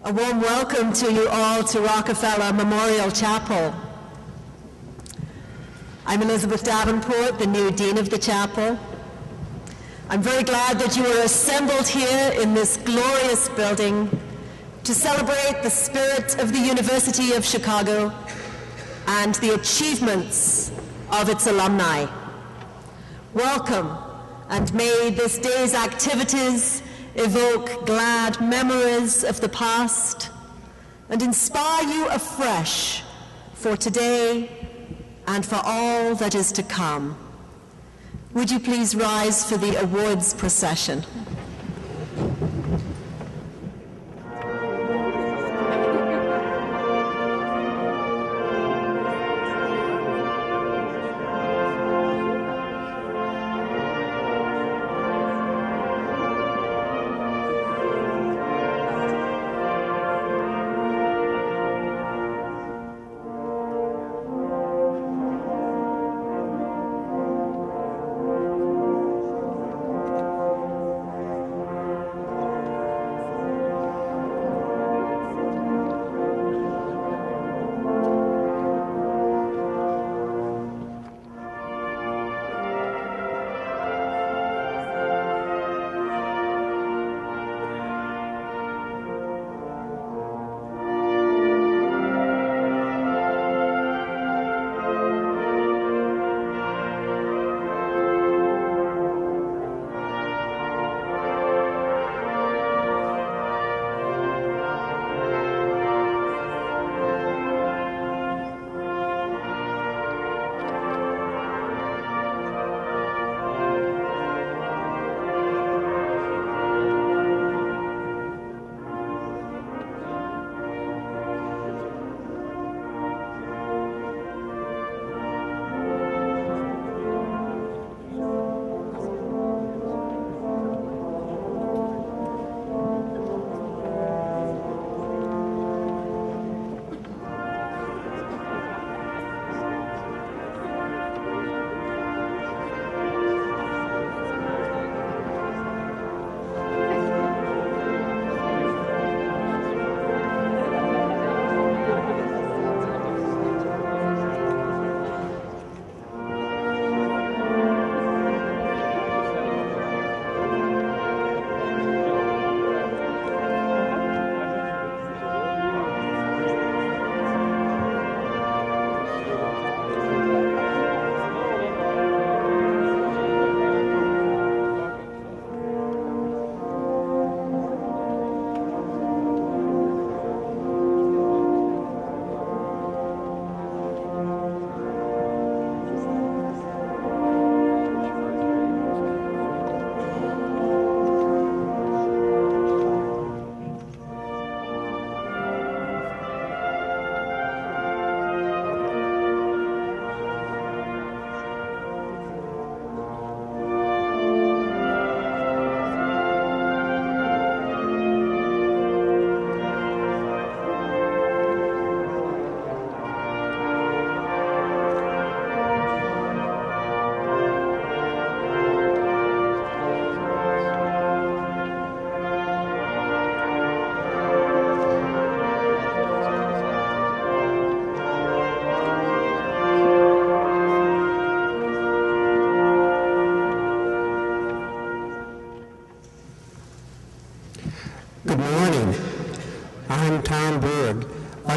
A warm welcome to you all to Rockefeller Memorial Chapel. I'm Elizabeth Davenport, the new Dean of the Chapel. I'm very glad that you are assembled here in this glorious building to celebrate the spirit of the University of Chicago and the achievements of its alumni. Welcome, and may this day's activities evoke glad memories of the past and inspire you afresh for today and for all that is to come. Would you please rise for the awards procession?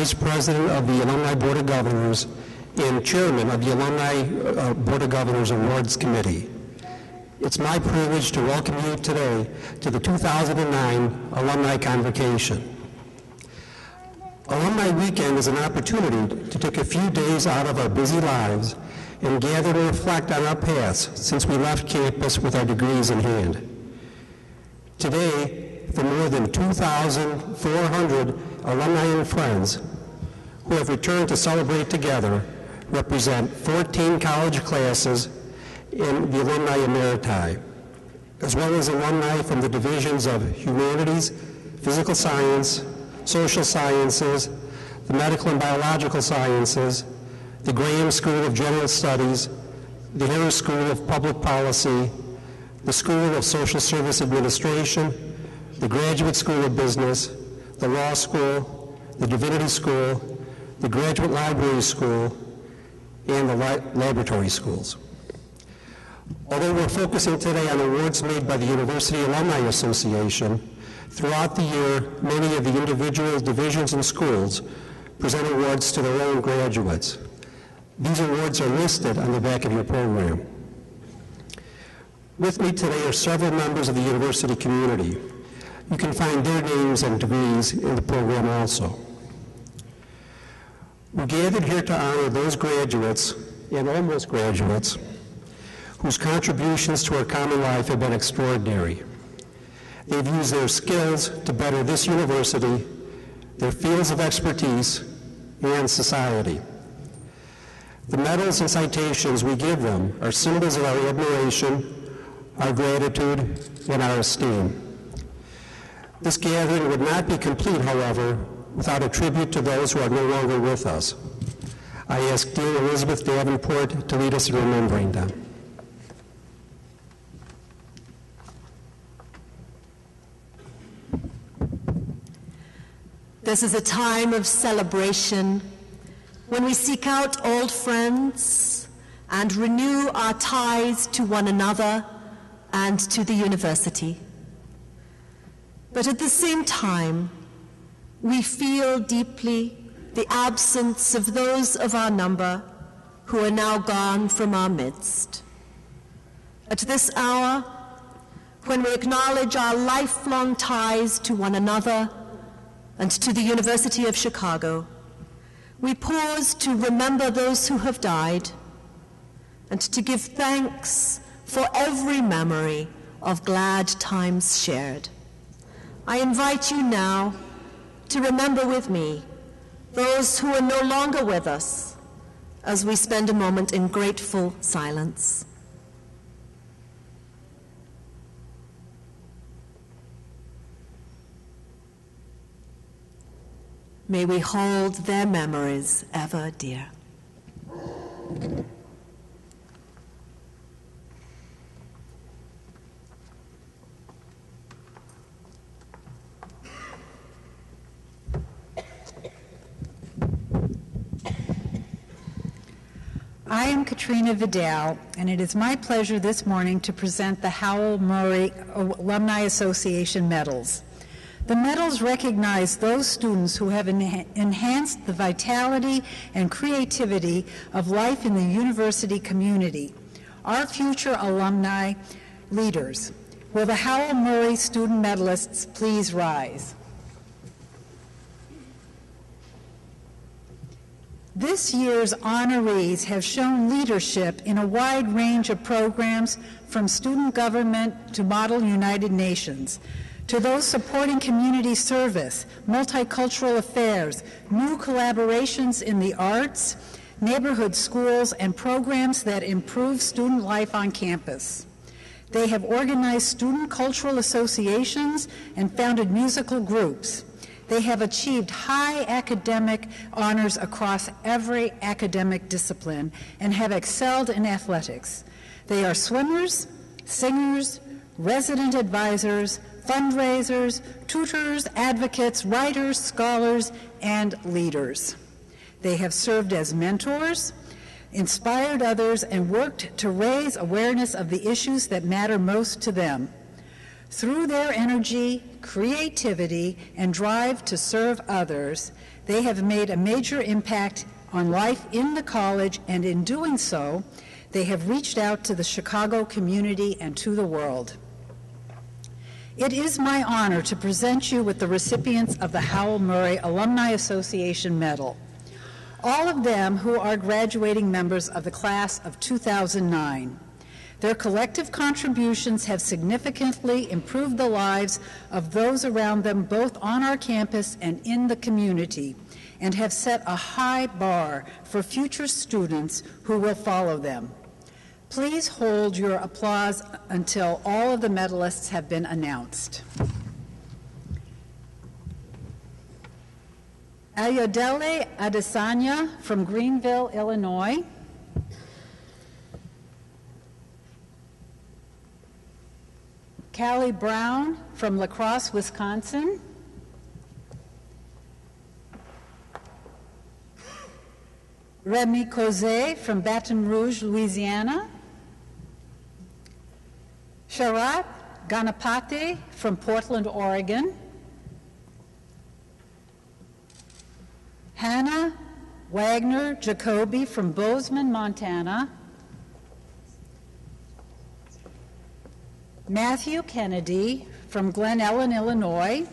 Vice President of the Alumni Board of Governors and Chairman of the Alumni Board of Governors Awards Committee. It's my privilege to welcome you today to the 2009 Alumni Convocation. Alumni Weekend is an opportunity to take a few days out of our busy lives and gather to reflect on our past since we left campus with our degrees in hand. Today, the more than 2,400 alumni and friends who have returned to celebrate together represent 14 college classes in the Alumni Emeriti, as well as alumni from the divisions of humanities, physical science, social sciences, the medical and biological sciences, the Graham School of General Studies, the Harris School of Public Policy, the School of Social Service Administration, the Graduate School of Business, the Law School, the Divinity School, the Graduate Library School, and the laboratory schools. Although we're focusing today on awards made by the University Alumni Association, throughout the year, many of the individual divisions and schools present awards to their own graduates. These awards are listed on the back of your program. With me today are several members of the university community. You can find their names and degrees in the program also. We gathered here to honor those graduates and almost graduates whose contributions to our common life have been extraordinary. They've used their skills to better this university, their fields of expertise, and society. The medals and citations we give them are symbols of our admiration, our gratitude, and our esteem. This gathering would not be complete, however, without a tribute to those who are no longer with us. I ask Dean Elizabeth Davenport to lead us in remembering them. This is a time of celebration when we seek out old friends and renew our ties to one another and to the university. But at the same time, we feel deeply the absence of those of our number who are now gone from our midst. At this hour, when we acknowledge our lifelong ties to one another and to the University of Chicago, we pause to remember those who have died and to give thanks for every memory of glad times shared. I invite you now to remember with me those who are no longer with us as we spend a moment in grateful silence. May we hold their memories ever dear. I am Katrina Vidal, and it is my pleasure this morning to present the Howell Murray Alumni Association medals. The medals recognize those students who have enhanced the vitality and creativity of life in the university community, our future alumni leaders. Will the Howell Murray student medalists please rise? This year's honorees have shown leadership in a wide range of programs, from student government to Model United Nations, to those supporting community service, multicultural affairs, new collaborations in the arts, neighborhood schools, and programs that improve student life on campus. They have organized student cultural associations and founded musical groups. They have achieved high academic honors across every academic discipline and have excelled in athletics. They are swimmers, singers, resident advisors, fundraisers, tutors, advocates, writers, scholars, and leaders. They have served as mentors, inspired others, and worked to raise awareness of the issues that matter most to them. Through their energy, creativity, and drive to serve others, they have made a major impact on life in the college, and in doing so, they have reached out to the Chicago community and to the world. It is my honor to present you with the recipients of the Howell Murray Alumni Association Medal, all of them who are graduating members of the class of 2009. Their collective contributions have significantly improved the lives of those around them, both on our campus and in the community, and have set a high bar for future students who will follow them. Please hold your applause until all of the medalists have been announced. Ayodele Adesanya from Greenville, Illinois. Callie Brown from La Crosse, Wisconsin. Remy Cozet from Baton Rouge, Louisiana. Sharat Ganapate from Portland, Oregon. Hannah Wagner Jacoby from Bozeman, Montana. Matthew Kennedy from Glen Ellen, Illinois.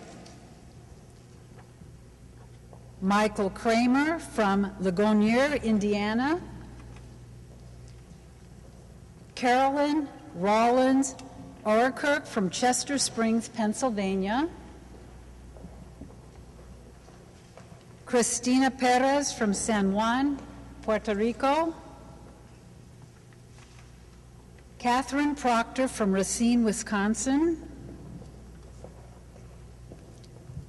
Michael Kramer from Ligonier, Indiana. Carolyn Rollins Orkirk from Chester Springs, Pennsylvania. Cristina Perez from San Juan, Puerto Rico. Catherine Proctor from Racine, Wisconsin.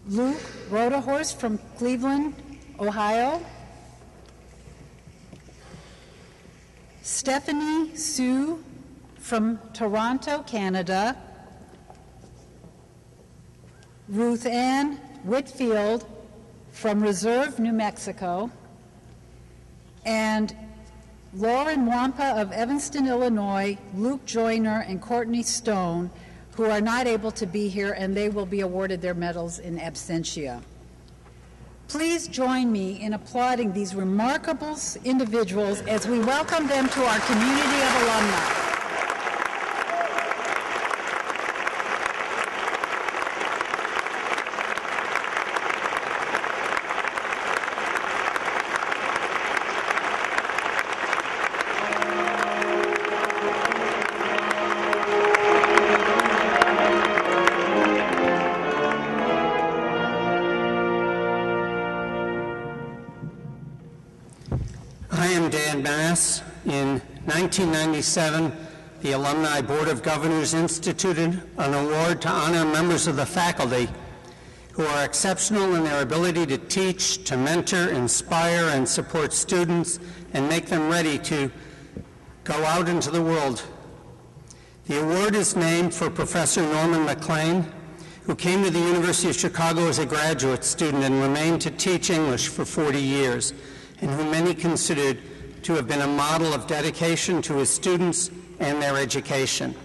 Luke Rodahorst from Cleveland, Ohio. Stephanie Sue from Toronto, Canada. Ruth Ann Whitfield from Reserve, New Mexico. And Lauren Wampa of Evanston, Illinois, Luke Joyner, and Courtney Stone, who are not able to be here, and they will be awarded their medals in absentia. Please join me in applauding these remarkable individuals as we welcome them to our community of alumni. In 1997, the Alumni Board of Governors instituted an award to honor members of the faculty who are exceptional in their ability to teach, to mentor, inspire, and support students, and make them ready to go out into the world. The award is named for Professor Norman McLean, who came to the University of Chicago as a graduate student and remained to teach English for 40 years, and who many considered to have been a model of dedication to his students and their education.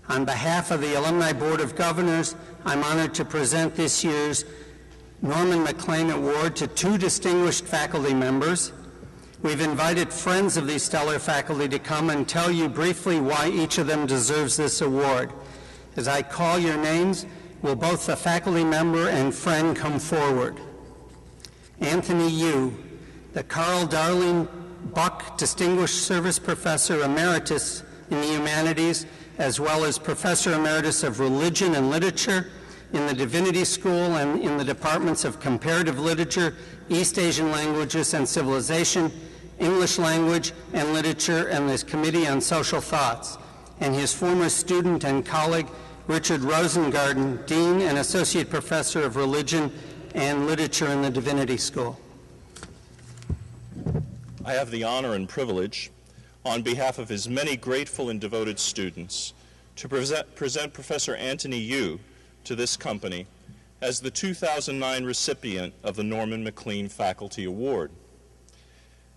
On behalf of the Alumni Board of Governors, I'm honored to present this year's Norman McLean Award to two distinguished faculty members. We've invited friends of these stellar faculty to come and tell you briefly why each of them deserves this award. As I call your names, will both the faculty member and friend come forward? Anthony Yu, the Carl Darling Buck Distinguished Service Professor Emeritus in the Humanities, as well as Professor Emeritus of Religion and Literature in the Divinity School and in the Departments of Comparative Literature, East Asian Languages and Civilization, English Language and Literature, and the Committee on Social Thoughts, and his former student and colleague, Richard Rosengarten, Dean and Associate Professor of Religion and Literature in the Divinity School. I have the honor and privilege, on behalf of his many grateful and devoted students, to present Professor Anthony Yu to this company as the 2009 recipient of the Norman McLean Faculty Award.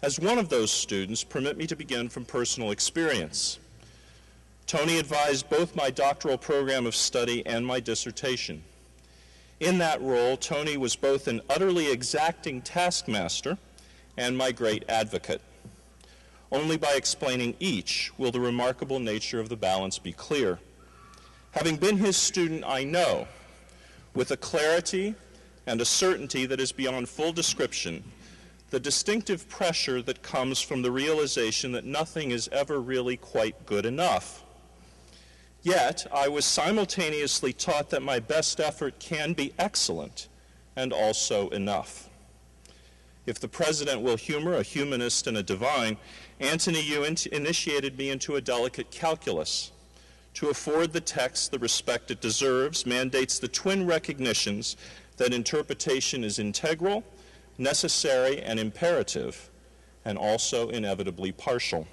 As one of those students, permit me to begin from personal experience. Tony advised both my doctoral program of study and my dissertation. In that role, Tony was both an utterly exacting taskmaster and my great advocate. Only by explaining each will the remarkable nature of the balance be clear. Having been his student, I know, with a clarity and a certainty that is beyond full description, the distinctive pressure that comes from the realization that nothing is ever really quite good enough. Yet, I was simultaneously taught that my best effort can be excellent and also enough. If the president will humor a humanist and a divine, Anthony Yu initiated me into a delicate calculus. To afford the text the respect it deserves mandates the twin recognitions that interpretation is integral, necessary, and imperative, and also inevitably partial.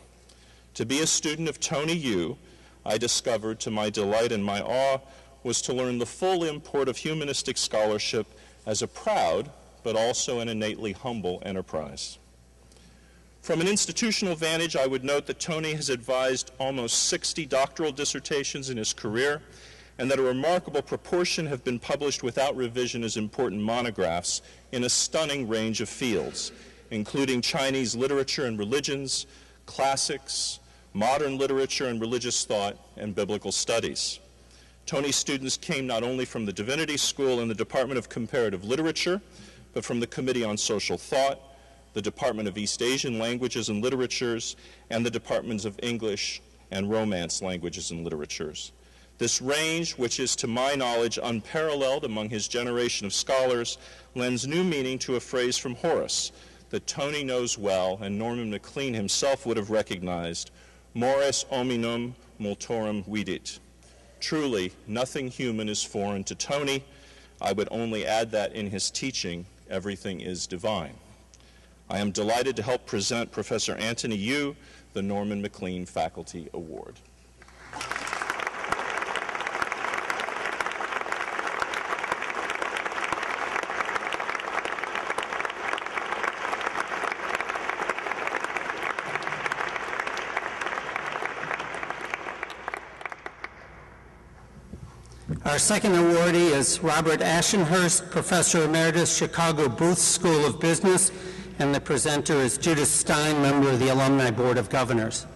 To be a student of Tony Yu, I discovered, to my delight and my awe, was to learn the full import of humanistic scholarship as a proud, but also an innately humble enterprise. From an institutional vantage, I would note that Tony has advised almost 60 doctoral dissertations in his career, and that a remarkable proportion have been published without revision as important monographs in a stunning range of fields, including Chinese literature and religions, classics, modern literature and religious thought, and biblical studies. Tony's students came not only from the Divinity School and the Department of Comparative Literature, but from the Committee on Social Thought, the Department of East Asian Languages and Literatures, and the Departments of English and Romance Languages and Literatures. This range, which is to my knowledge unparalleled among his generation of scholars, lends new meaning to a phrase from Horace that Tony knows well and Norman MacLean himself would have recognized: mores hominum multorum vidit. Truly, nothing human is foreign to Tony. I would only add that in his teaching, everything is divine. I am delighted to help present Professor Anthony Yu the Norman MacLean Faculty Award. Our second awardee is Robert Ashenhurst, Professor Emeritus, Chicago Booth School of Business, and the presenter is Judith Stein, member of the Alumni Board of Governors.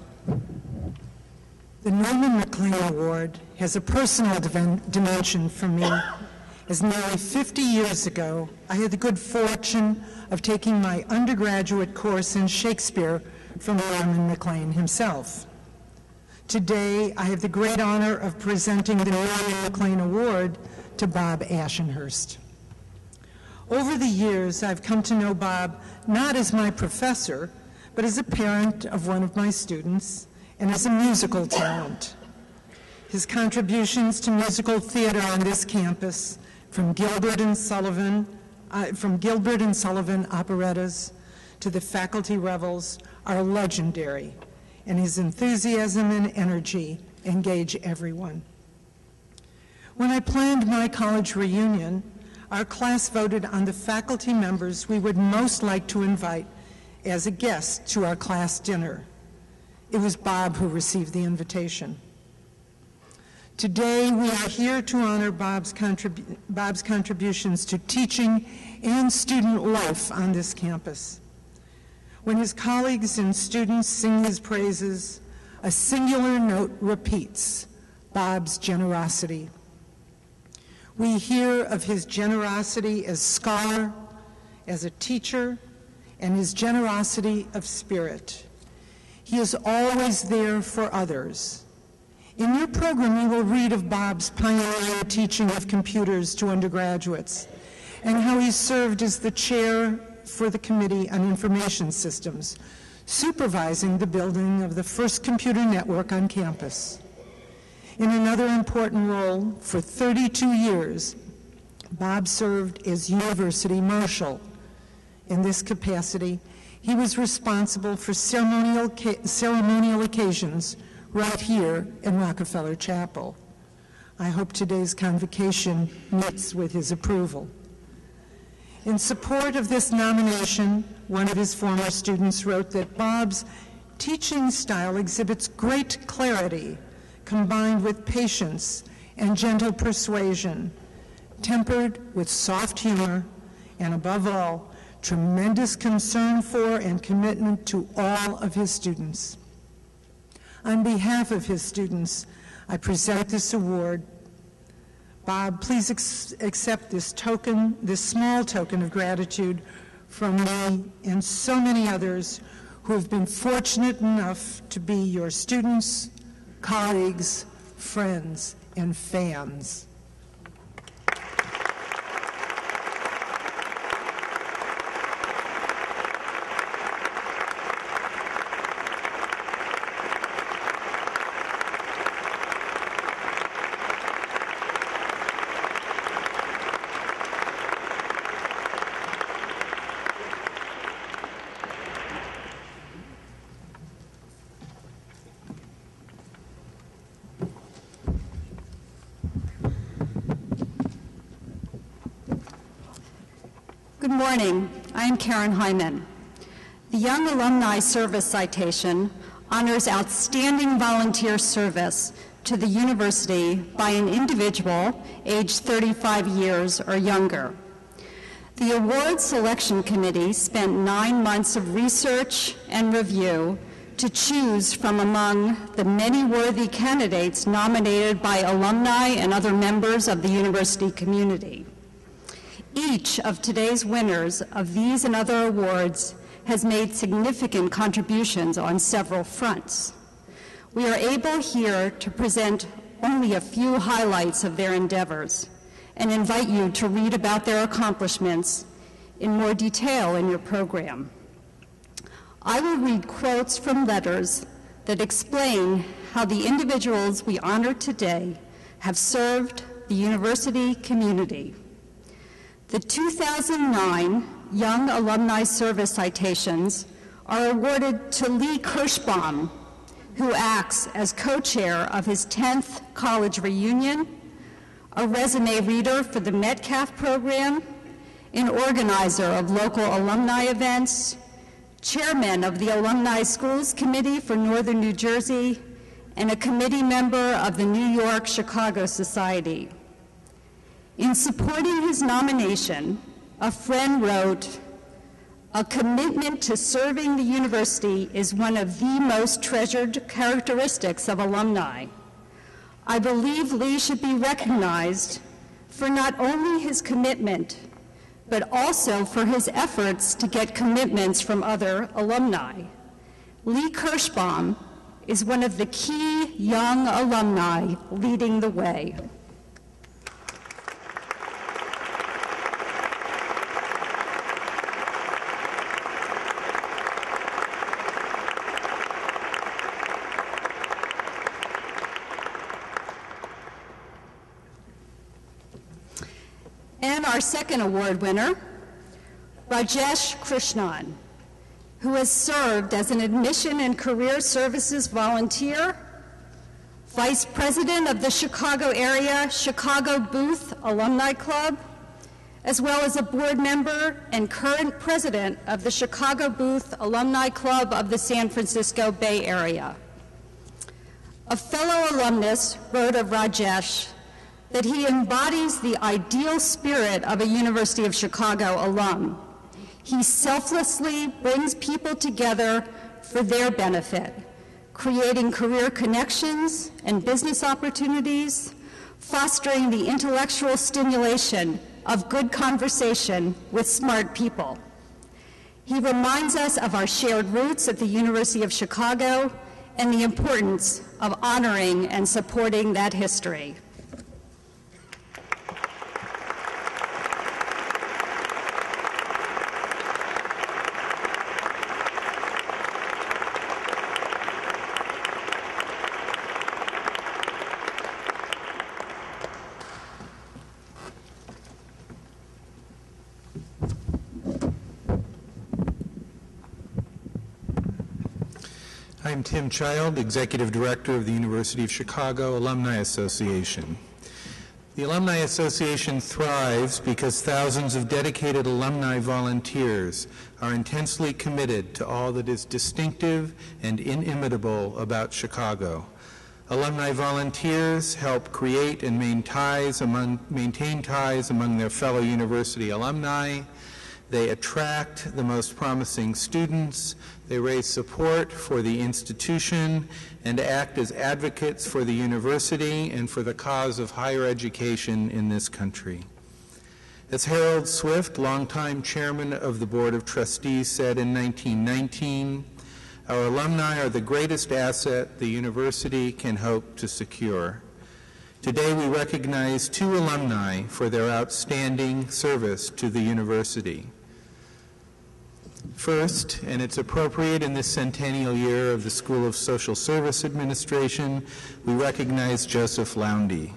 The Norman MacLean Award has a personal dimension for me, as nearly 50 years ago, I had the good fortune of taking my undergraduate course in Shakespeare from Norman MacLean himself. Today, I have the great honor of presenting the Norman MacLean Award to Bob Ashenhurst. Over the years, I've come to know Bob not as my professor, but as a parent of one of my students and as a musical talent. His contributions to musical theater on this campus, from Gilbert and Sullivan operettas to the faculty revels, are legendary, and his enthusiasm and energy engage everyone. When I planned my college reunion, our class voted on the faculty members we would most like to invite as a guest to our class dinner. It was Bob who received the invitation. Today, we are here to honor Bob's contributions to teaching and student life on this campus. When his colleagues and students sing his praises, a singular note repeats: Bob's generosity. We hear of his generosity as scholar, as a teacher, and his generosity of spirit. He is always there for others. In your program, you will read of Bob's pioneering teaching of computers to undergraduates, and how he served as the chair for the Committee on Information Systems, supervising the building of the first computer network on campus. In another important role, for 32 years, Bob served as University Marshal. In this capacity, he was responsible for ceremonial occasions right here in Rockefeller Chapel. I hope today's convocation meets with his approval. In support of this nomination, one of his former students wrote that Bob's teaching style exhibits great clarity, combined with patience and gentle persuasion, tempered with soft humor, and above all, tremendous concern for and commitment to all of his students. On behalf of his students, I present this award. Bob, please accept this token, this small token of gratitude from me and so many others who have been fortunate enough to be your students, colleagues, friends, and fans. Good morning. I am Karen Hyman. The Young Alumni Service Citation honors outstanding volunteer service to the university by an individual aged 35 years or younger. The award selection committee spent 9 months of research and review to choose from among the many worthy candidates nominated by alumni and other members of the university community. Each of today's winners of these and other awards has made significant contributions on several fronts. We are able here to present only a few highlights of their endeavors and invite you to read about their accomplishments in more detail in your program. I will read quotes from letters that explain how the individuals we honor today have served the university community. The 2009 Young Alumni Service Citations are awarded to Lee Kirschbaum, who acts as co-chair of his 10th college reunion, a resume reader for the Metcalf program, an organizer of local alumni events, chairman of the Alumni Schools Committee for Northern New Jersey, and a committee member of the New York-Chicago Society. In supporting his nomination, a friend wrote, "A commitment to serving the university is one of the most treasured characteristics of alumni. I believe Lee should be recognized for not only his commitment, but also for his efforts to get commitments from other alumni. Lee Kirschbaum is one of the key young alumni leading the way." And our second award winner, Rajesh Krishnan, who has served as an admission and career services volunteer, vice president of the Chicago area Chicago Booth Alumni Club, as well as a board member and current president of the Chicago Booth Alumni Club of the San Francisco Bay Area. A fellow alumnus wrote of Rajesh that he embodies the ideal spirit of a University of Chicago alum. He selflessly brings people together for their benefit, creating career connections and business opportunities, fostering the intellectual stimulation of good conversation with smart people. He reminds us of our shared roots at the University of Chicago and the importance of honoring and supporting that history. I'm Tim Child, Executive Director of the University of Chicago Alumni Association. The Alumni Association thrives because thousands of dedicated alumni volunteers are intensely committed to all that is distinctive and inimitable about Chicago. Alumni volunteers help create and maintain ties among their fellow university alumni. They attract the most promising students, they raise support for the institution, and act as advocates for the university and for the cause of higher education in this country. As Harold Swift, longtime chairman of the Board of Trustees, said in 1919, "Our alumni are the greatest asset the university can hope to secure." Today we recognize 2 alumni for their outstanding service to the university. First, and it's appropriate in this centennial year of the School of Social Service Administration, we recognize Joseph Lowndy.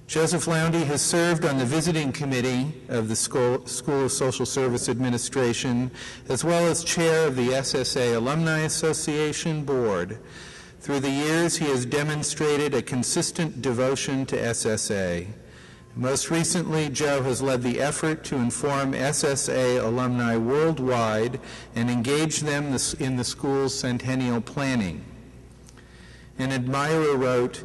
Joseph Lowndy has served on the visiting committee of the School of Social Service Administration, as well as chair of the SSA Alumni Association Board. Through the years, he has demonstrated a consistent devotion to SSA. Most recently, Joe has led the effort to inform SSA alumni worldwide and engage them in the school's centennial planning. An admirer wrote,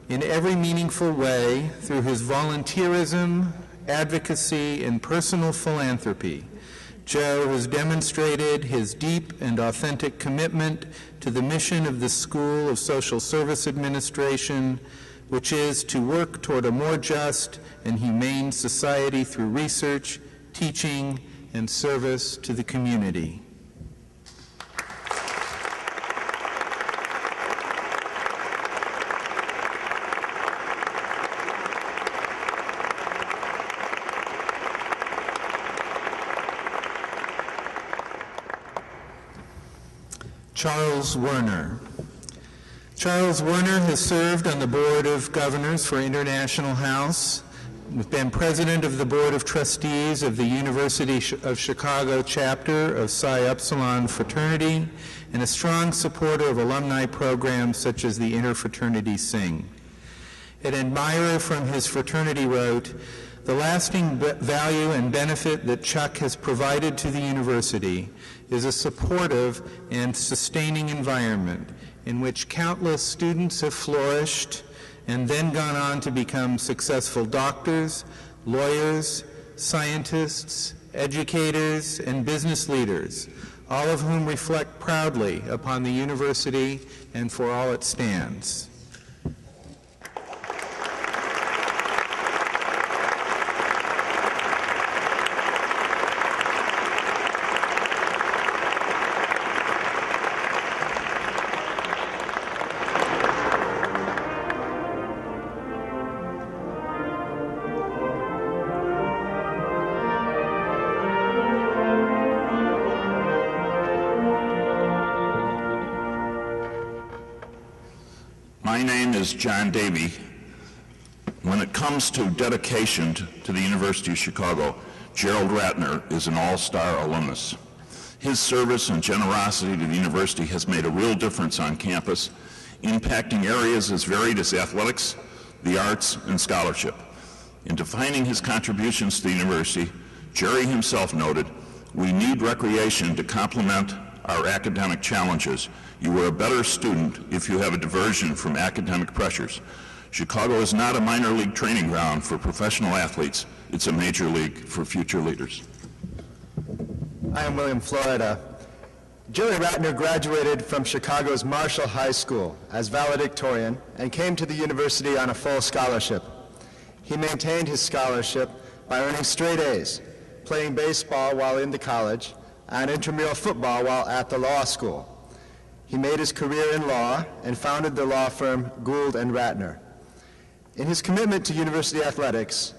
"In every meaningful way, through his volunteerism, advocacy, and personal philanthropy, Joe has demonstrated his deep and authentic commitment to the mission of the School of Social Service Administration, which is to work toward a more just and humane society through research, teaching, and service to the community." Charles Werner. Charles Werner has served on the Board of Governors for International House, been president of the Board of Trustees of the University of Chicago chapter of Psi Upsilon Fraternity, and a strong supporter of alumni programs such as the Interfraternity Sing. An admirer from his fraternity wrote, "The lasting value and benefit that Chuck has provided to the university is a supportive and sustaining environment in which countless students have flourished and then gone on to become successful doctors, lawyers, scientists, educators, and business leaders, all of whom reflect proudly upon the university and for all it stands." My name is John Davey. When it comes to dedication to the University of Chicago, Gerald Ratner is an all-star alumnus. His service and generosity to the university has made a real difference on campus, impacting areas as varied as athletics, the arts, and scholarship. In defining his contributions to the university, Jerry himself noted, "We need recreation to complement our academic challenges. You are a better student if you have a diversion from academic pressures. Chicago is not a minor league training ground for professional athletes. It's a major league for future leaders." I am William Florida. Jerry Ratner graduated from Chicago's Marshall High School as valedictorian and came to the university on a full scholarship. He maintained his scholarship by earning straight A's, playing baseball while in the college, and intramural football while at the law school. He made his career in law and founded the law firm Gould and Ratner. In his commitment to university athletics,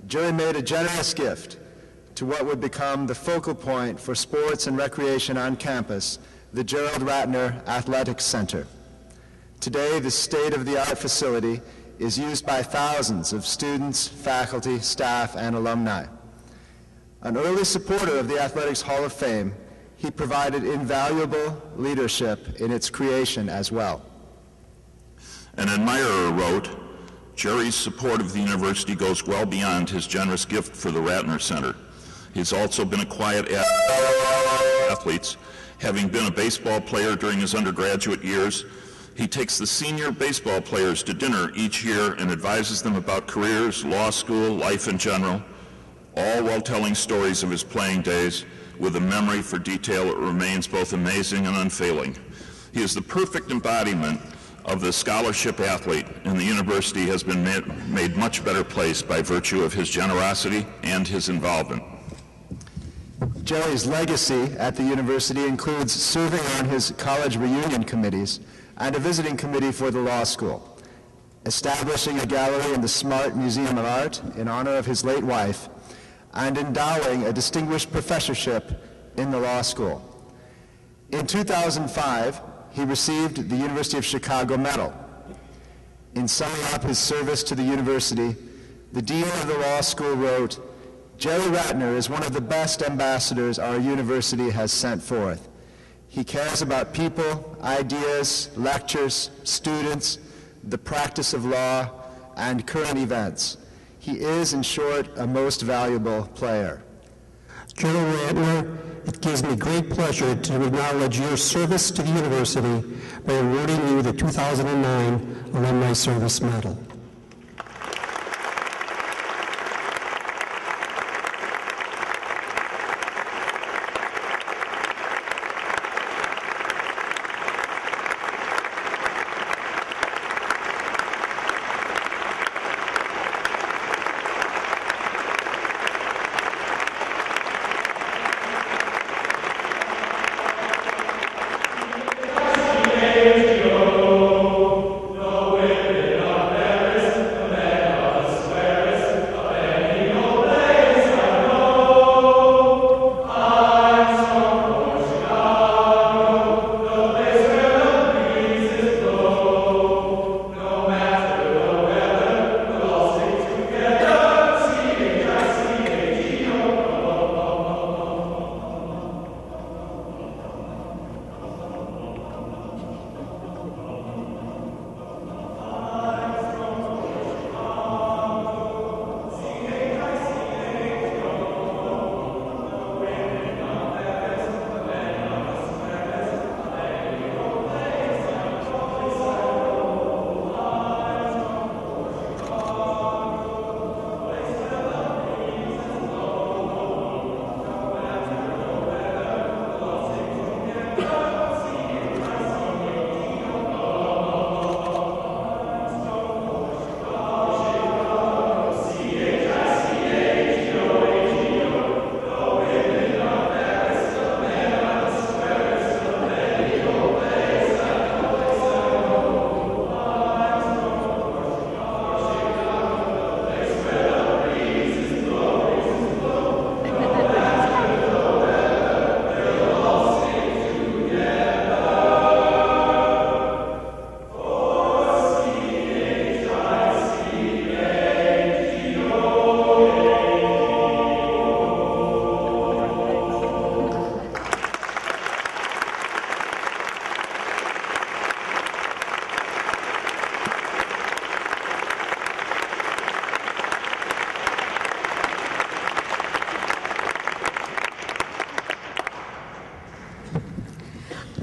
Jerry made a generous gift to what would become the focal point for sports and recreation on campus, the Gerald Ratner Athletics Center. Today, the state-of-the-art facility is used by thousands of students, faculty, staff, and alumni. An early supporter of the Athletics Hall of Fame, he provided invaluable leadership in its creation as well. An admirer wrote, "Jerry's support of the university goes well beyond his generous gift for the Ratner Center. He's also been a quiet athlete, having been a baseball player during his undergraduate years. He takes the senior baseball players to dinner each year and advises them about careers, law school, life in general, all while telling stories of his playing days with a memory for detail that remains both amazing and unfailing. He is the perfect embodiment of the scholarship athlete, and the university has been made much better place by virtue of his generosity and his involvement." Jerry's legacy at the university includes serving on his college reunion committees and a visiting committee for the law school, establishing a gallery in the Smart Museum of Art in honor of his late wife, and endowing a distinguished professorship in the law school. In 2005, he received the University of Chicago Medal. In summing up his service to the university, the dean of the law school wrote, "Jerry Ratner is one of the best ambassadors our university has sent forth. He cares about people, ideas, lectures, students, the practice of law, and current events. He is, in short, a most valuable player. General Ratner, it gives me great pleasure to acknowledge your service to the university by awarding you the 2009 Alumni Service Medal.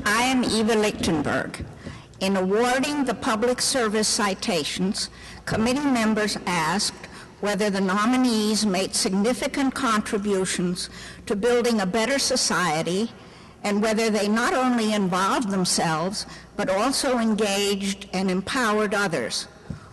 I am Eva Lichtenberg. In awarding the public service citations, committee members asked whether the nominees made significant contributions to building a better society and whether they not only involved themselves but also engaged and empowered others.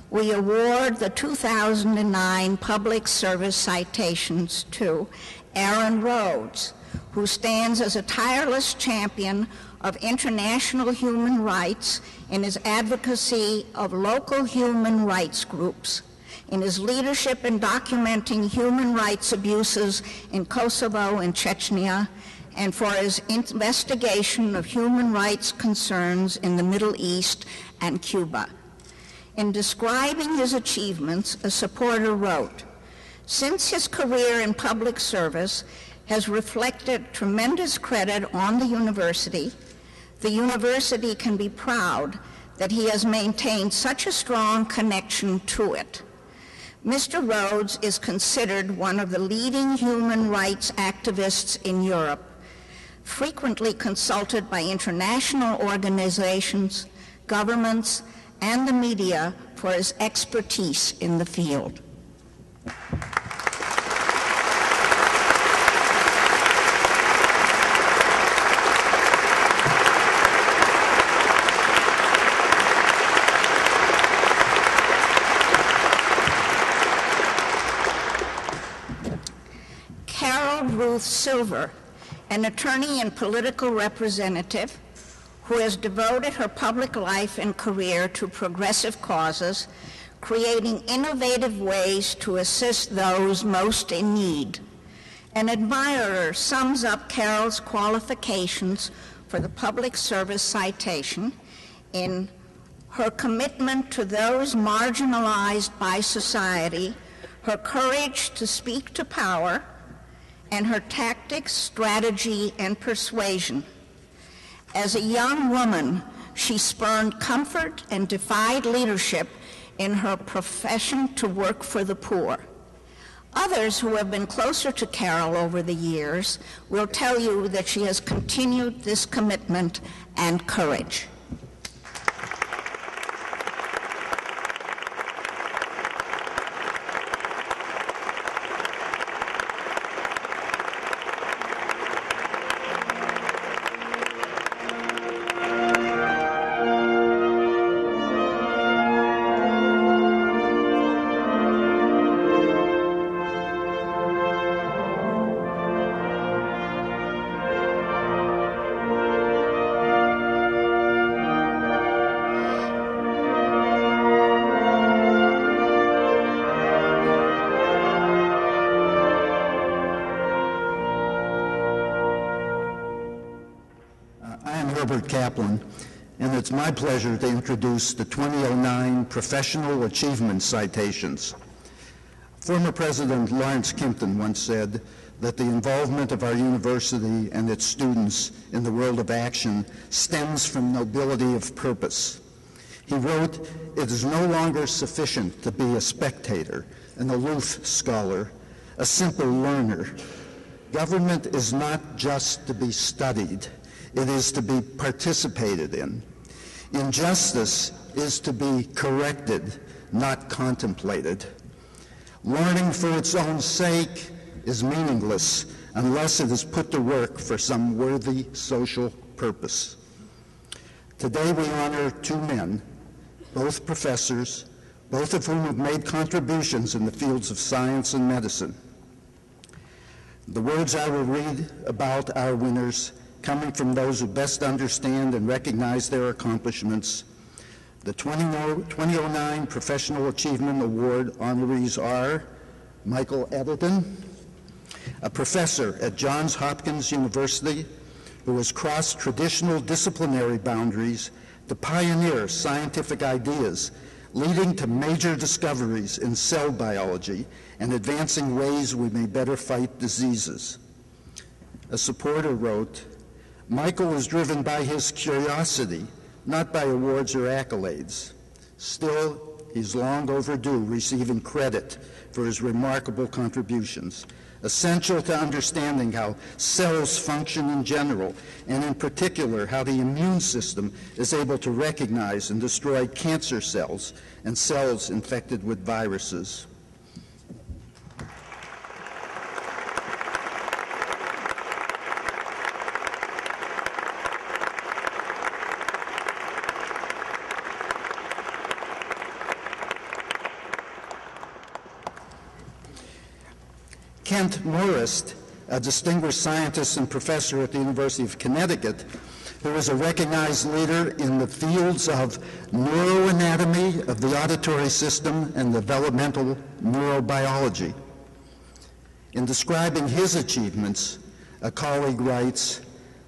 We award the 2009 public service citations to Aaron Rhodes, who stands as a tireless champion of international human rights in his advocacy of local human rights groups, in his leadership in documenting human rights abuses in Kosovo and Chechnya, and for his investigation of human rights concerns in the Middle East and Cuba. In describing his achievements, a supporter wrote, "Since his career in public service has reflected tremendous credit on the university can be proud that he has maintained such a strong connection to it. Mr. Rhodes is considered one of the leading human rights activists in Europe, frequently consulted by international organizations, governments, and the media for his expertise in the field." Ruth Silver, an attorney and political representative who has devoted her public life and career to progressive causes, creating innovative ways to assist those most in need. An admirer sums up Carol's qualifications for the public service citation in her commitment to those marginalized by society, her courage to speak to power, and her tactics, strategy, and persuasion. As a young woman, she spurned comfort and defied leadership in her profession to work for the poor. Others who have been closer to Carol over the years will tell you that she has continued this commitment and courage. And it's my pleasure to introduce the 2009 Professional Achievement Citations. Former President Lawrence Kimpton once said that the involvement of our university and its students in the world of action stems from nobility of purpose. He wrote, "It is no longer sufficient to be a spectator, an aloof scholar, a simple learner. Government is not just to be studied. It is to be participated in. Injustice is to be corrected, not contemplated. Learning for its own sake is meaningless unless it is put to work for some worthy social purpose." Today we honor two men, both professors, both of whom have made contributions in the fields of science and medicine. The words I will read about our winners, coming from those who best understand and recognize their accomplishments. The 2009 Professional Achievement Award honorees are Michael Editon, a professor at Johns Hopkins University who has crossed traditional disciplinary boundaries to pioneer scientific ideas, leading to major discoveries in cell biology and advancing ways we may better fight diseases. A supporter wrote, "Michael is driven by his curiosity, not by awards or accolades. Still, he's long overdue receiving credit for his remarkable contributions, essential to understanding how cells function in general, and in particular how the immune system is able to recognize and destroy cancer cells and cells infected with viruses." Kent Morris, a distinguished scientist and professor at the University of Connecticut, who is a recognized leader in the fields of neuroanatomy of the auditory system and developmental neurobiology. In describing his achievements, a colleague writes,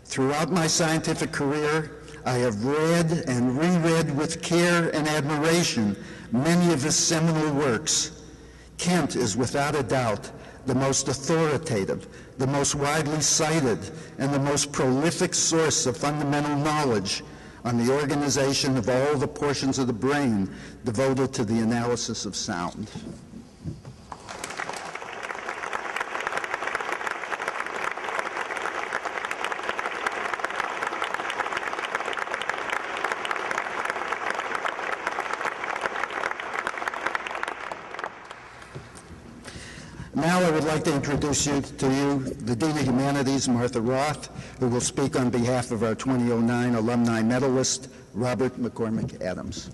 "Throughout my scientific career, I have read and reread with care and admiration many of his seminal works. Kent is without a doubt the most authoritative, the most widely cited, and the most prolific source of fundamental knowledge on the organization of all the portions of the brain devoted to the analysis of sound." Now I would like to introduce to you the Dean of Humanities, Martha Roth, who will speak on behalf of our 2009 alumni medalist, Robert McCormick Adams.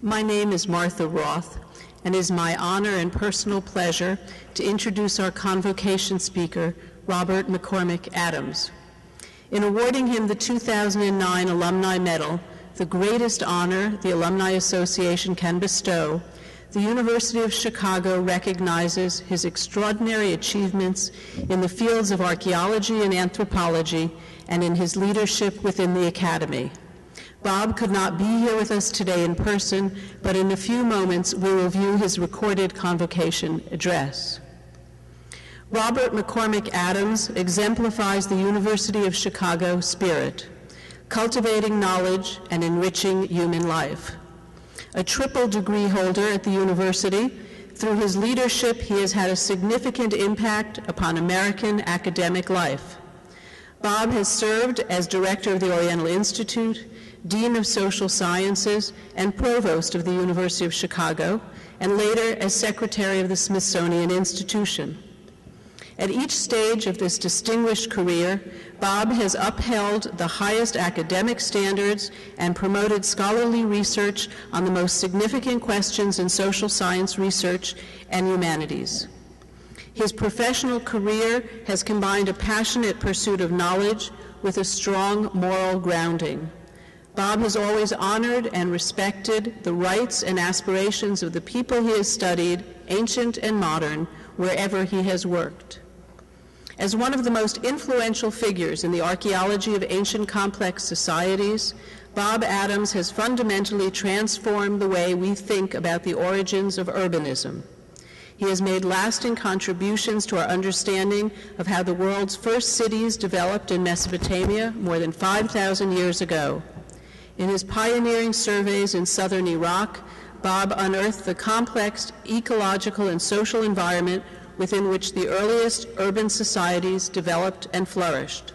My name is Martha Roth, and it is my honor and personal pleasure to introduce our convocation speaker, Robert McCormick Adams. In awarding him the 2009 Alumni Medal, the greatest honor the Alumni Association can bestow, the University of Chicago recognizes his extraordinary achievements in the fields of archaeology and anthropology and in his leadership within the Academy. Bob could not be here with us today in person, but in a few moments we will view his recorded convocation address. Robert McCormick Adams exemplifies the University of Chicago spirit, cultivating knowledge and enriching human life. A triple degree holder at the university, through his leadership, he has had a significant impact upon American academic life. Bob has served as director of the Oriental Institute, dean of social sciences, and provost of the University of Chicago, and later as secretary of the Smithsonian Institution. At each stage of this distinguished career, Bob has upheld the highest academic standards and promoted scholarly research on the most significant questions in social science research and humanities. His professional career has combined a passionate pursuit of knowledge with a strong moral grounding. Bob has always honored and respected the rights and aspirations of the people he has studied, ancient and modern, wherever he has worked. As one of the most influential figures in the archaeology of ancient complex societies, Bob Adams has fundamentally transformed the way we think about the origins of urbanism. He has made lasting contributions to our understanding of how the world's first cities developed in Mesopotamia more than 5,000 years ago. In his pioneering surveys in southern Iraq, Bob unearthed the complex ecological and social environment within which the earliest urban societies developed and flourished.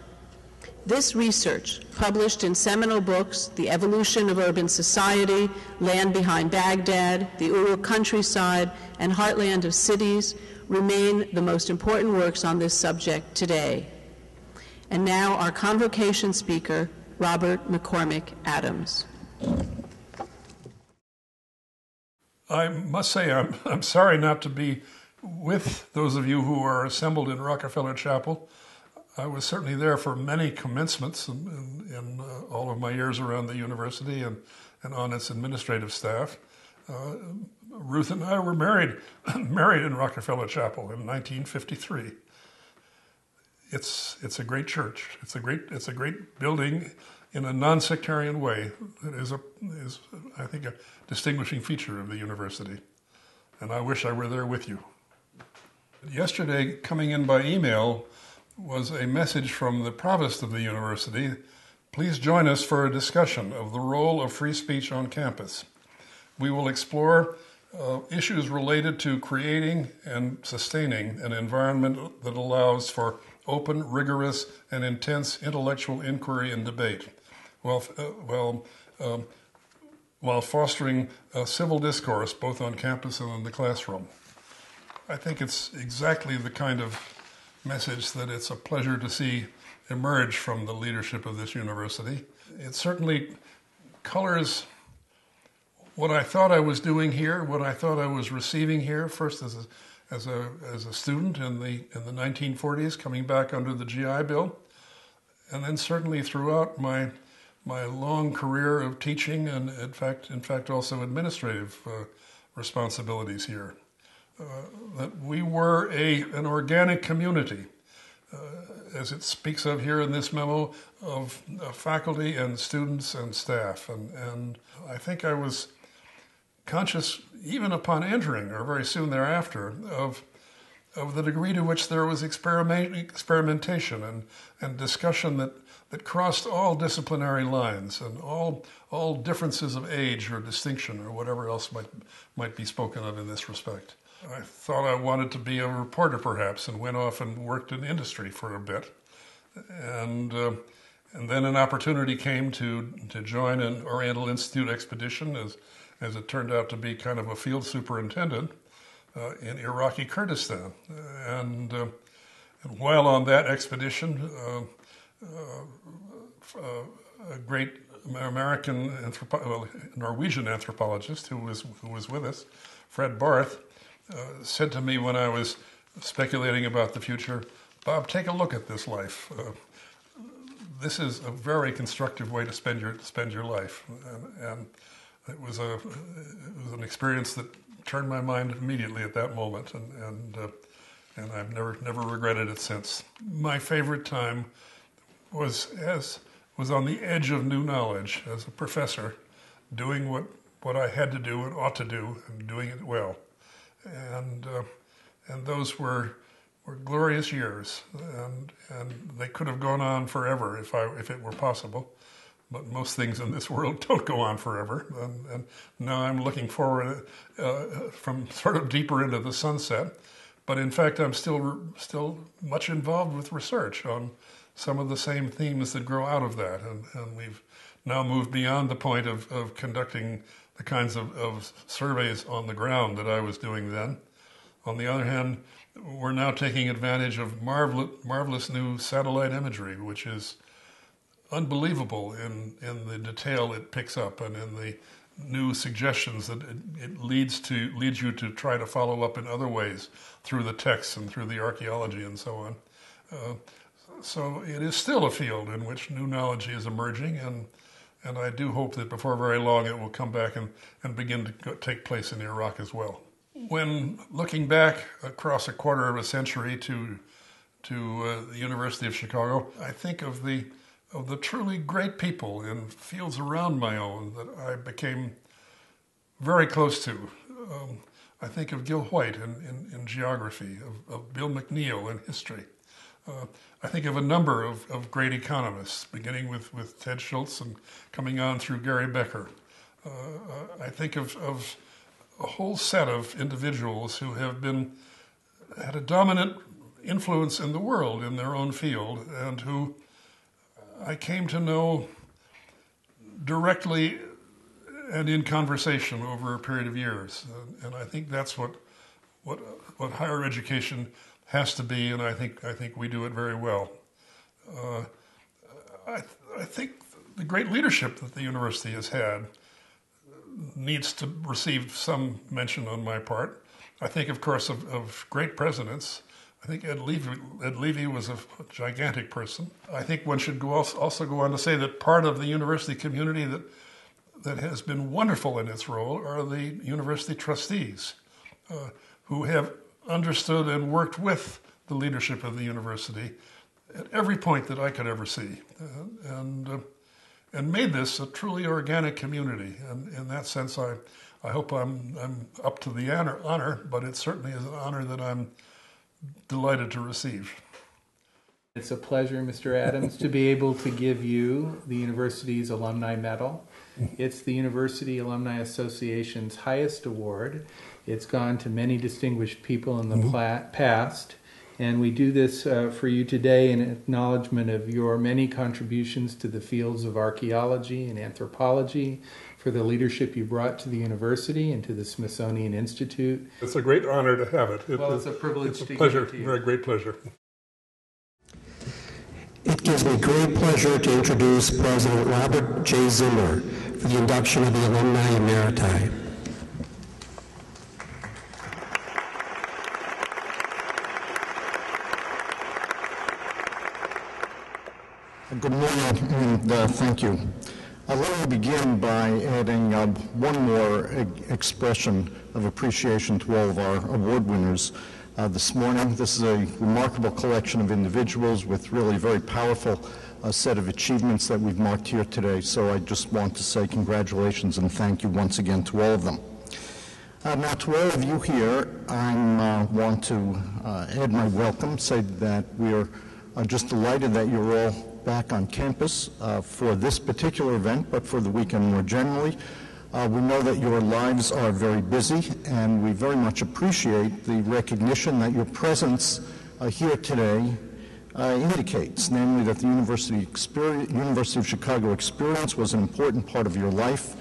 This research, published in seminal books, The Evolution of Urban Society, Land Behind Baghdad, The Uruk Countryside, and Heartland of Cities, remain the most important works on this subject today. And now our convocation speaker, Robert McCormick Adams. I must say I'm sorry not to be with those of you who are assembled in Rockefeller Chapel. I was certainly there for many commencements in all of my years around the university and on its administrative staff. Ruth and I were married in Rockefeller Chapel in 1953. It's a great church. It's a great building in a non-sectarian way. That is I think a distinguishing feature of the university. And I wish I were there with you. Yesterday, coming in by email, was a message from the provost of the university. Please join us for a discussion of the role of free speech on campus. We will explore issues related to creating and sustaining an environment that allows for open, rigorous, and intense intellectual inquiry and debate, while fostering civil discourse both on campus and in the classroom. I think it's exactly the kind of message that it's a pleasure to see emerge from the leadership of this university. It certainly colors what I thought I was doing here, what I thought I was receiving here, first as a student in the 1940s, coming back under the GI Bill, and then certainly throughout my long career of teaching and in fact also administrative responsibilities here. That we were an organic community, as it speaks of here in this memo, of faculty and students and staff. And I think I was conscious, even upon entering, or very soon thereafter, of the degree to which there was experimentation and discussion that crossed all disciplinary lines and all differences of age or distinction or whatever else might be spoken of in this respect. I thought I wanted to be a reporter, perhaps, and went off and worked in industry for a bit. And then an opportunity came to join an Oriental Institute expedition, as it turned out to be kind of a field superintendent in Iraqi Kurdistan. And while on that expedition, a great Norwegian anthropologist who was with us, Fred Barth, said to me when I was speculating about the future, "Bob, take a look at this life. This is a very constructive way to spend your life." And it was an experience that turned my mind immediately at that moment, and I've never regretted it since. My favorite time was on the edge of new knowledge as a professor, doing what I had to do and ought to do, and doing it well. And those were were glorious years, and they could have gone on forever if it were possible. But most things in this world don't go on forever, and now I'm looking forward from sort of deeper into the sunset. But in fact, I'm still much involved with research on some of the same themes that grow out of that, and we've now moved beyond the point of conducting the kinds of surveys on the ground that I was doing then. On the other hand, we're now taking advantage of marvelous new satellite imagery, which is unbelievable in the detail it picks up and in the new suggestions that it leads you to try to follow up in other ways through the texts and through the archaeology and so on. So it is still a field in which new knowledge is emerging, and I do hope that before very long it will come back and begin to take place in Iraq as well. When looking back across a quarter of a century to the University of Chicago, I think of the truly great people in fields around my own that I became very close to. I think of Gil White in geography, of Bill McNeill in history. I think of a number of great economists, beginning with Ted Schultz and coming on through Gary Becker. I think of a whole set of individuals who have had a dominant influence in the world in their own field, and who I came to know directly and in conversation over a period of years. And I think that's what higher education has to be, and I think we do it very well. I think the great leadership that the university has had needs to receive some mention on my part. I think, of course, of great presidents. I think Ed Levy was a gigantic person. I think one should also go on to say that part of the university community that has been wonderful in its role are the university trustees, who have understood and worked with the leadership of the university at every point that I could ever see, and made this a truly organic community. And in that sense, I hope I'm up to the honor, but it certainly is an honor that I'm delighted to receive. It's a pleasure, Mr. Adams, to be able to give you the university's Alumni Medal. It's the University Alumni Association's highest award. It's gone to many distinguished people in the past, and we do this for you today in acknowledgement of your many contributions to the fields of archaeology and anthropology, for the leadership you brought to the university and to the Smithsonian Institute. It's a great honor to have it. It's a privilege. It's a pleasure, very great pleasure. It gives me great pleasure to introduce President Robert J. Zimmer for the induction of the Alumni Emeriti. Good morning, and thank you. Let me begin by adding one more expression of appreciation to all of our award winners this morning. This is a remarkable collection of individuals with really very powerful set of achievements that we've marked here today. So I just want to say congratulations and thank you once again to all of them. Now, to all of you here, I want to add my welcome, say that we are just delighted that you're all back on campus for this particular event, but for the weekend more generally. We know that your lives are very busy, and we very much appreciate the recognition that your presence here today indicates, namely that the University of Chicago experience was an important part of your life,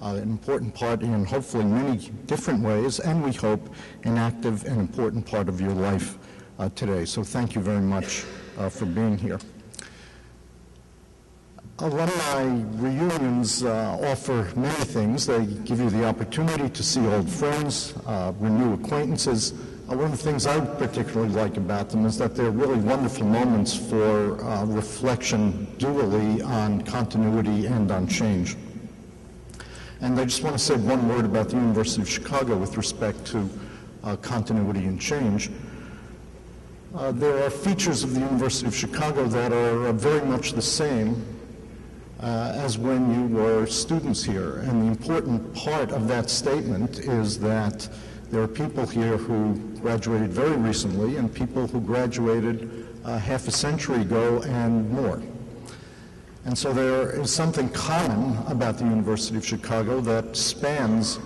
an important part in hopefully many different ways, and we hope an active and important part of your life today. So thank you very much for being here. Alumni reunions offer many things. They give you the opportunity to see old friends, renew acquaintances. One of the things I particularly like about them is that they're really wonderful moments for reflection dually on continuity and on change. And I just want to say one word about the University of Chicago with respect to continuity and change. There are features of the University of Chicago that are very much the same as when you were students here. And the important part of that statement is that There are people here who graduated very recently and people who graduated half a century ago and more. And so there is something common about the University of Chicago that spans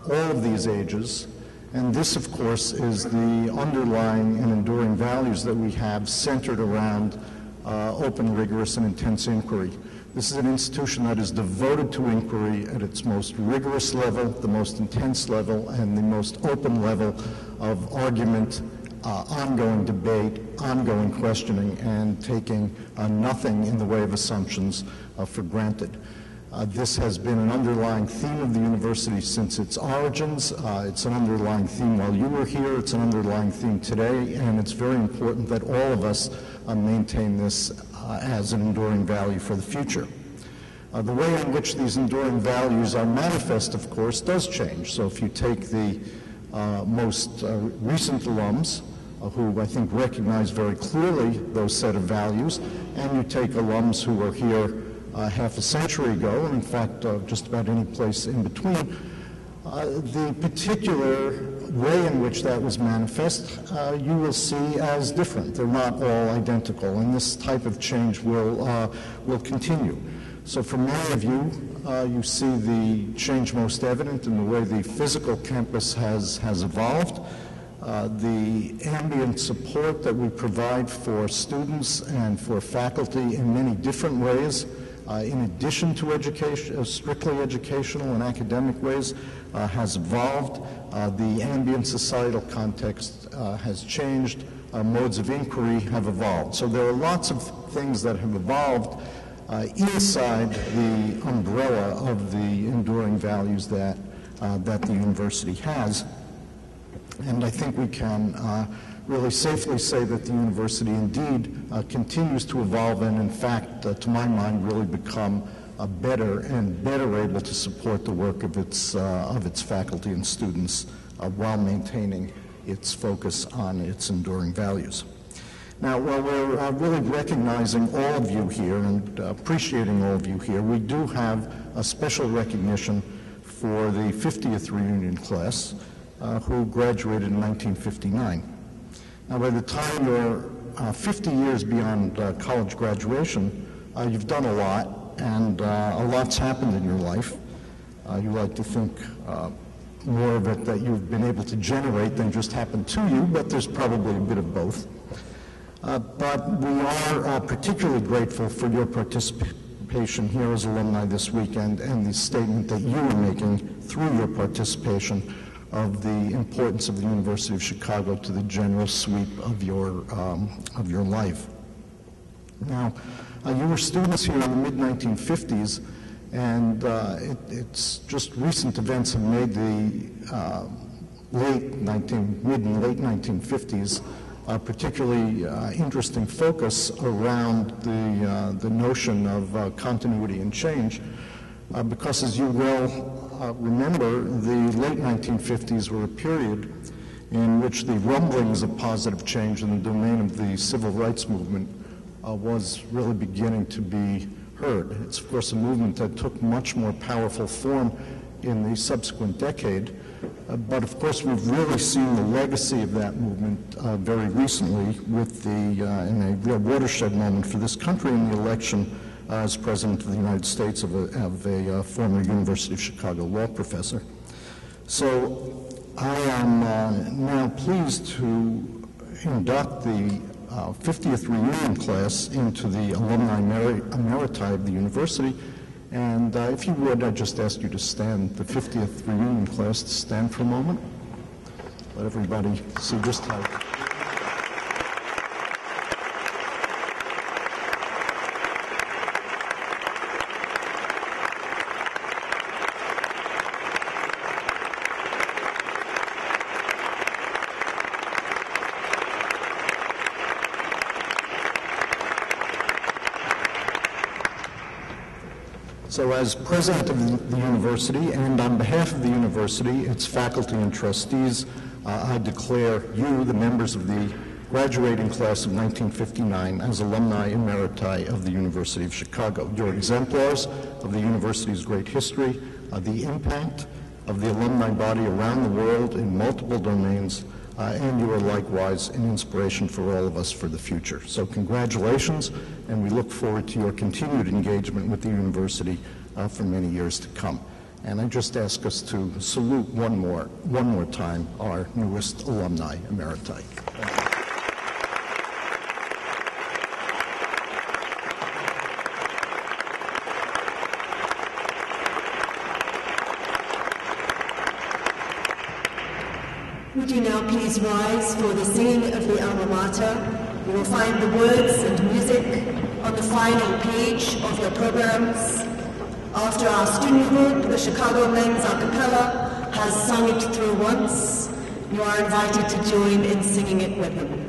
all of these ages, and this, of course, is the underlying and enduring values that we have centered around open, rigorous, and intense inquiry. This is an institution that is devoted to inquiry at its most rigorous level, the most intense level, and the most open level of argument, ongoing debate, ongoing questioning, and taking nothing in the way of assumptions for granted. This has been an underlying theme of the university since its origins. It's an underlying theme while you were here. It's an underlying theme today, and it's very important that all of us maintain this as an enduring value for the future. The way in which these enduring values are manifest, of course, does change. So if you take the most recent alums, who I think recognize very clearly those set of values, and you take alums who were here half a century ago, and in fact just about any place in between, the particular way in which that was manifest you will see as different. They're not all identical, and this type of change will continue. So for many of you, you see the change most evident in the way the physical campus has evolved. The ambient support that we provide for students and for faculty in many different ways, in addition to education, strictly educational and academic ways, has evolved. The ambient societal context has changed. Modes of inquiry have evolved. So there are lots of things that have evolved inside the umbrella of the enduring values that the university has. And I think we can really safely say that the university indeed continues to evolve and, in fact, to my mind, really become better and better able to support the work of its faculty and students while maintaining its focus on its enduring values. Now, while we're really recognizing all of you here and appreciating all of you here, we do have a special recognition for the 50th reunion class who graduated in 1959. Now, by the time you're 50 years beyond college graduation, you've done a lot, and a lot's happened in your life. You like to think more of it that you've been able to generate than just happened to you, but there's probably a bit of both. But we are particularly grateful for your participation here as alumni this weekend and the statement that you are making through your participation of the importance of the University of Chicago to the general sweep of your life. Now, you were students here in the mid-1950s, and it's just recent events have made the mid and late 1950s particularly interesting focus around the notion of continuity and change, because as you well remember, the late 1950s were a period in which the rumblings of positive change in the domain of the civil rights movement was really beginning to be heard. It's, of course, a movement that took much more powerful form in the subsequent decade, but of course we've really seen the legacy of that movement very recently with in a real watershed moment for this country in the election as President of the United States of a former University of Chicago law professor. So I am now pleased to induct the 50th reunion class into the Alumni Emeriti of the university. And if you would, I'd just ask you to stand, the 50th reunion class, to stand for a moment. Let everybody see just how. So as president of the university and on behalf of the university, its faculty and trustees, I declare you, the members of the graduating class of 1959, as Alumni Emeriti of the University of Chicago. You're exemplars of the university's great history, the impact of the alumni body around the world in multiple domains, and you are likewise an inspiration for all of us for the future. So congratulations, and we look forward to your continued engagement with the university for many years to come. And I just ask us to salute one more time our newest Alumni Emeriti. Would you now please rise for the singing of the Alma Mater? You will find the words and music on the final page of your programs. After our student group, the Chicago Men's A Cappella, has sung it through once, you are invited to join in singing it with them.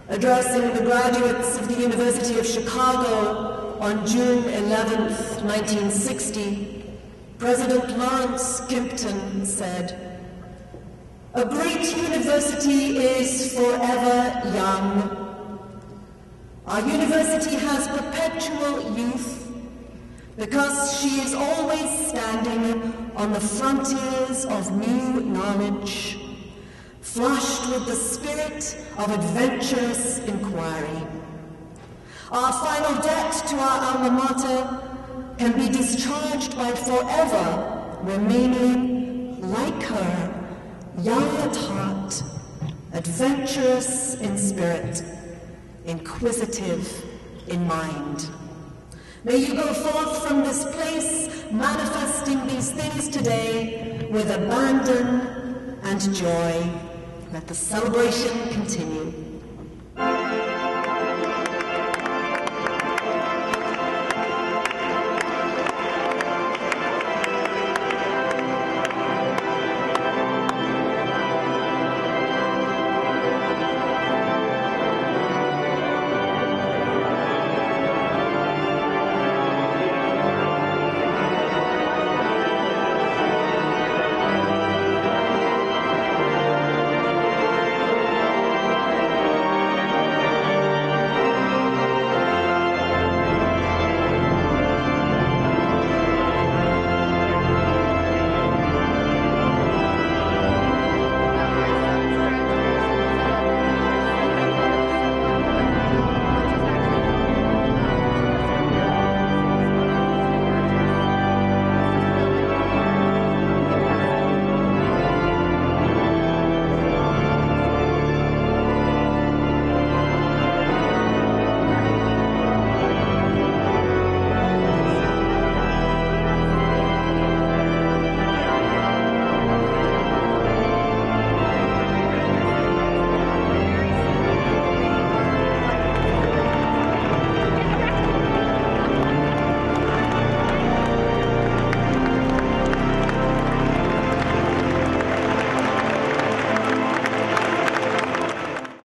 Addressing the graduates of the University of Chicago on June 11th, 1960, President Lawrence Kimpton said, "A great university is forever young. Our university has perpetual youth because she is always standing on the frontiers of new knowledge, flushed with the spirit of adventurous inquiry. Our final debt to our alma mater can be discharged by forever remaining like her, young at heart, adventurous in spirit, inquisitive in mind. May you go forth from this place manifesting these things today with abandon and joy. Let the celebration continue."